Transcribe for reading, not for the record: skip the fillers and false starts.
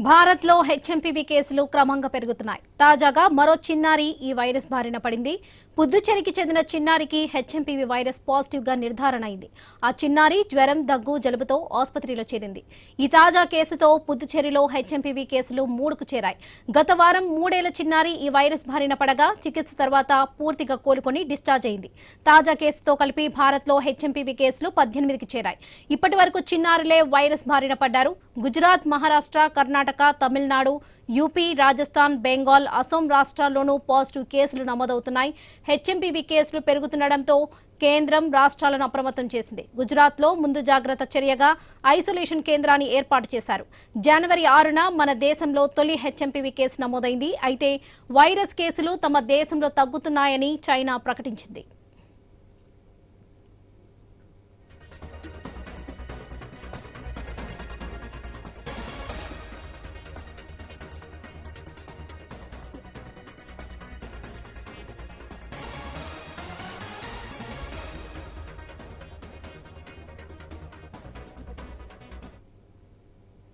భారత్లో హెచ్ఎంపీవీ కేసులు క్రమంగా పెరుగుతున్నాయి. తాజాగా మరో చిన్నారి ఈ వైరస్ బారిన పడింది. పుదుచ్చేరికి చెందిన చిన్నారికి హెచ్ఎంపీవీ వైరస్ పాజిటివ్ గా నిర్ధారణ అయింది. ఆ చిన్నారి జ్వరం, దగ్గు, జలుబుతో ఆసుపత్రిలో చేరింది. ఈ తాజా కేసుతో పుదుచ్చేరిలో హెచ్ఎంపీవీ కేసులు 3కు చేరాయి. గత వారం 3 ఏళ్ల చిన్నారి ఈ వైరస్ బారిన పడగా చికిత్స తర్వాత పూర్తిగా కోలుకొని డిశ్చార్జ్ అయింది. తాజా కేసుతో కలిపి భారత్లో హెచ్ఎంపీవీ కేసులు 18కి చేరాయి. ఇప్పటి వరకు చిన్నారులే వైరస్ బారిన పడ్డారు. గుజరాత్, మహారాష్ట్ర, కర్ణాటక, తమిళనాడు, యూపీ, రాజస్థాన్, బెంగాల్, అసోం రాష్ట్రాల్లోనూ పాజిటివ్ కేసులు నమోదవుతున్నాయి. హెచ్ఎంపీవీ కేసులు పెరుగుతుండటంతో కేంద్రం రాష్ట్రాలను అప్రమత్తం చేసింది. గుజరాత్లో ముందు జాగ్రత్త చర్యగా ఐసోలేషన్ కేంద్రాన్ని ఏర్పాటు చేశారు. జనవరి 6న మన దేశంలో తొలి హెచ్ఎంపీవీ కేసు నమోదైంది. అయితే వైరస్ కేసులు తమ దేశంలో తగ్గుతున్నాయని చైనా ప్రకటించింది.